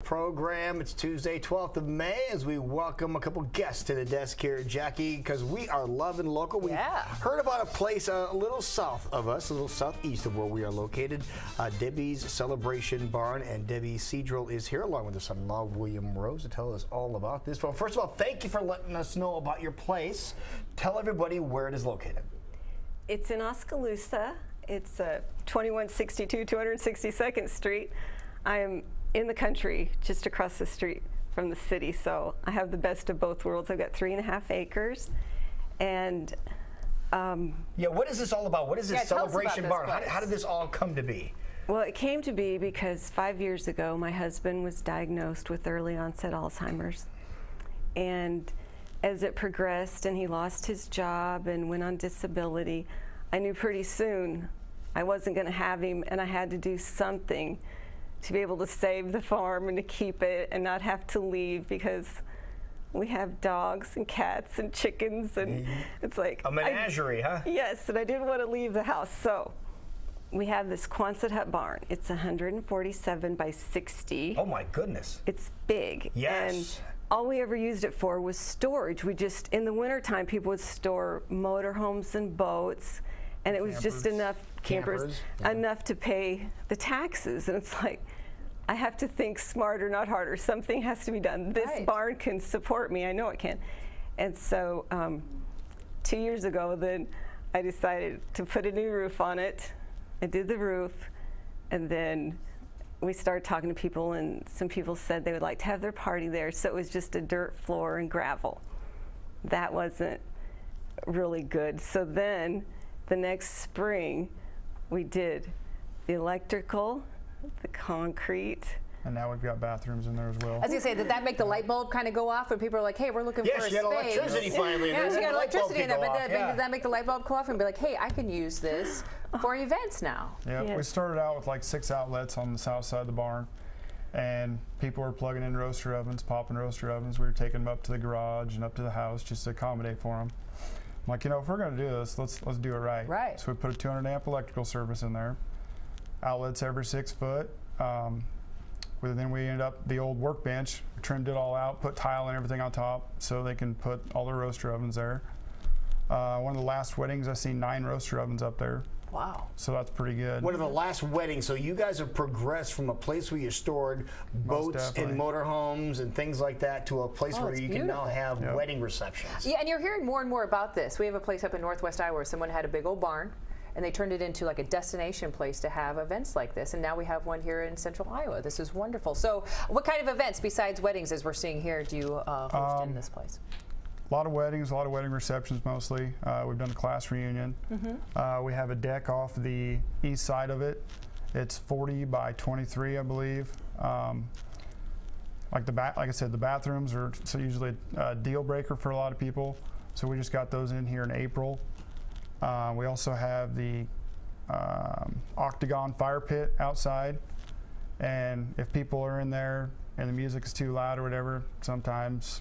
program. It's Tuesday, 12th of May, as we welcome a couple guests to the desk here, Jackie, because we are loving local. We've heard about a place a little south of us, a little southeast of where we are located, Debbie's Celebration Barn, and Debbie Cedril is here along with her son-in-law, William Rose, to tell us all about this. Well, first of all, thank you for letting us know about your place. Tell everybody where it is located. It's in Oskaloosa. It's 2162 262nd Street. I am in the country, just across the street from the city, so I have the best of both worlds. I've got 3.5 acres, and yeah, what is this all about? What is this Celebration Barn? How did this all come to be? Well, it came to be because 5 years ago, my husband was diagnosed with early onset Alzheimer's, and as it progressed and he lost his job and went on disability, I knew pretty soon I wasn't going to have him, and I had to do something to be able to save the farm and to keep it and not have to leave, because we have dogs and cats and chickens, and it's like a menagerie, huh? Yes, and I didn't want to leave the house. So we have this Quonset hut barn. It's 147 by 60. Oh my goodness. It's big. Yes. And all we ever used it for was storage. We just, in the wintertime, people would store motorhomes and boats, and it was just enough campers, enough to pay the taxes. And it's like, I have to think smarter, not harder. Something has to be done. This barn can support me. I know it can. And so 2 years ago, then I decided to put a new roof on it. I did the roof, and then we started talking to people, and some people said they would like to have their party there. So it was just a dirt floor and gravel. That wasn't really good. So then the next spring, we did the electrical, the concrete. And now we've got bathrooms in there as well. I was going to say, did that make the light bulb kind of go off when people are like, hey, we're looking for a space? Yeah, she got electricity finally. Yeah, she got electricity in there, but did that make the light bulb go off and be like, hey, I can use this for events now? Yeah, we started out with like 6 outlets on the south side of the barn, and people were plugging in roaster ovens, popping roaster ovens. We were taking them up to the garage and up to the house just to accommodate for them. I'm like, you know, if we're going to do this, let's do it right. Right. So we put a 200 amp electrical service in there, outlets every 6 foot. Then we ended up the old workbench, trimmed it all out, put tile and everything on top so they can put all the roaster ovens there. One of the last weddings, I seen 9 roaster ovens up there. Wow. So that's pretty good. One of the last weddings, so you guys have progressed from a place where you stored boats and motorhomes and things like that to a place where you can now have wedding receptions. Yeah, and you're hearing more and more about this. We have a place up in Northwest Iowa where someone had a big old barn, and they turned it into like a destination place to have events like this. And now we have one here in central Iowa. This is wonderful. So what kind of events besides weddings, as we're seeing here, do you host in this place? A lot of weddings, a lot of wedding receptions mostly. We've done a class reunion. We have a deck off the east side of it. It's 40 by 23, I believe. Like I said, the bathrooms are usually a deal breaker for a lot of people. So we just got those in here in April. We also have the octagon fire pit outside, and if people are in there and the music is too loud or whatever, sometimes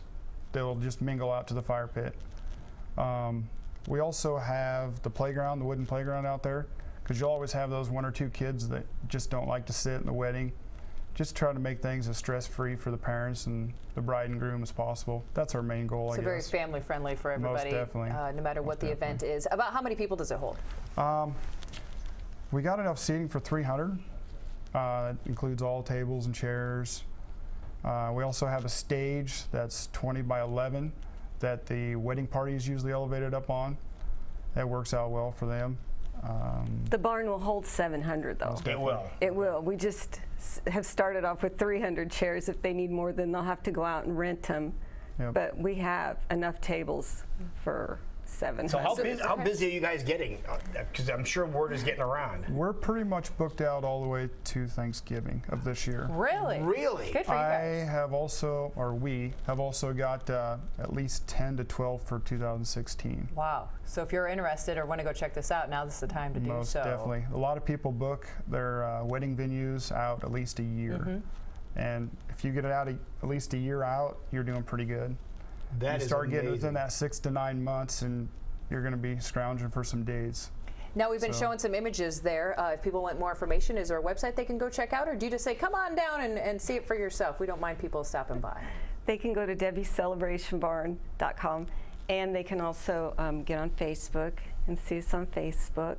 they'll just mingle out to the fire pit. We also have the playground, the wooden playground out there, because you'll always have those 1 or 2 kids that just don't like to sit in the wedding. Just try to make things as stress-free for the parents and the bride and groom as possible. That's our main goal, I guess. So very family-friendly for everybody, Most definitely. No matter what the event is. About how many people does it hold? We got enough seating for 300. It includes all tables and chairs. We also have a stage that's 20 by 11 that the wedding party is usually elevated up on. That works out well for them. The barn will hold 700, though. It will. It will. We just have started off with 300 chairs. If they need more, then they'll have to go out and rent them. Yep. But we have enough tables for 700. So how busy are you guys getting? Because I'm sure word is getting around. We're pretty much booked out all the way to Thanksgiving of this year. Really? Really? Good for you guys. We have also got at least 10 to 12 for 2016. Wow. So if you're interested or want to go check this out, now is the time to do so. Most definitely. A lot of people book their wedding venues out at least a year. And if you get it out at least a year out, you're doing pretty good. That you is start getting amazing. within that 6 to 9 months, and you're going to be scrounging for some dates. Now, we've been showing some images there. If people want more information, is there a website they can go check out, or do you just say, come on down and see it for yourself? We don't mind people stopping by. They can go to debbiescelebrationbarn.com, and they can also get on Facebook and see us on Facebook.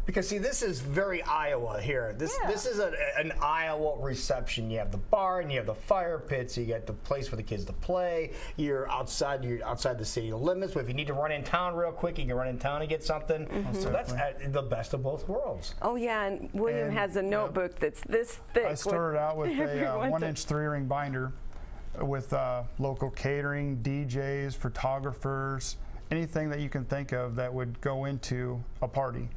Because see, this is very Iowa here. This is an Iowa reception. You have the barn, you have the fire pits, you get the place for the kids to play. You're outside the city limits. But if you need to run in town real quick, you can run in town and get something. So that's the best of both worlds. Oh yeah, and William has a notebook that's this thick. I started out with a 1-inch 3-ring binder with local catering, DJs, photographers, anything that you can think of that would go into a party.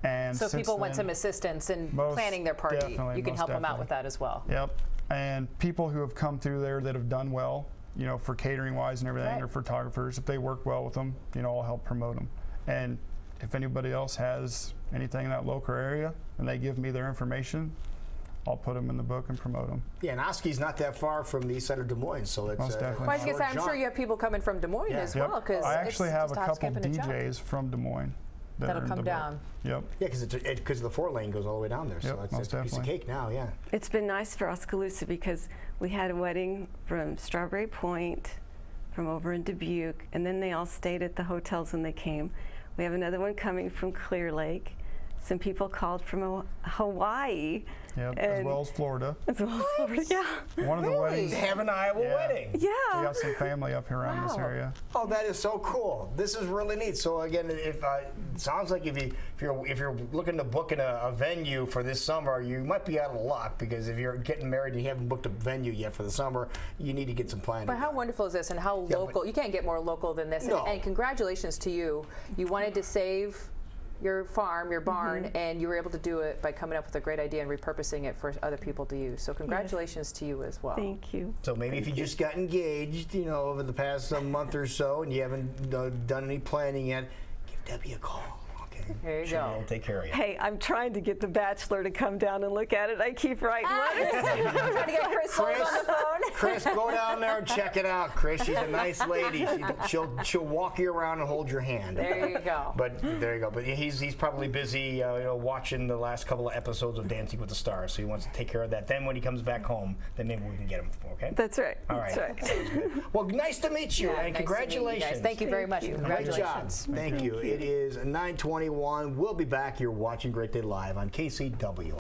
And so if people want some assistance in planning their party, you can help them out with that as well. Yep. And people who have come through there that have done well, you know, for catering wise and everything, or photographers, if they work well with them, you know, I'll help promote them. And if anybody else has anything in that local area and they give me their information, I'll put them in the book and promote them. Yeah, and Oski's not that far from the east side of Des Moines, so it's most definitely. Well, I was gonna say, I'm sure you have people coming from Des Moines as well, because I actually have a couple DJs from Des Moines that'll come down. Yep. Yeah, because the 4-lane goes all the way down there, so it's a piece of cake now. Yeah. It's been nice for Oskaloosa because we had a wedding from Strawberry Point, from over in Dubuque, and then they all stayed at the hotels when they came. We have another one coming from Clear Lake. Some people called from Hawaii. Yep, as well as Florida. As well as Florida, yeah. One of the weddings. They have an Iowa wedding. Yeah. We got some family up here around this area. Oh, that is so cool. This is really neat. So again, it sounds like if you're looking to book in a venue for this summer, you might be out of luck, because if you're getting married and you haven't booked a venue yet for the summer, you need to get some planning. But how wonderful is this, and how local? You can't get more local than this. No. And congratulations to you. You wanted to save your farm, your barn, and you were able to do it by coming up with a great idea and repurposing it for other people to use. So congratulations to you as well. Thank you. So maybe if you just got engaged, you know, over the past month or so, and you haven't done any planning yet, give Debbie a call. There you go. She'll take care of you. Hey, I'm trying to get the Bachelor to come down and look at it. I keep writing letters. Trying to get Chris on the phone. Chris, go down there and check it out. Chris, she's a nice lady. She'll walk you around and hold your hand. There you go. But there you go. But he's probably busy, you know, watching the last couple of episodes of Dancing with the Stars, so he wants to take care of that. Then when he comes back home, then maybe we can get him. Okay. That's right. All right. That's right. Sounds good. Well, nice to meet you, and nice congratulations. You Thank you very much. Congratulations. Great job. Thank you. It is 9:21. We'll be back. You're watching Great Day Live on KCW.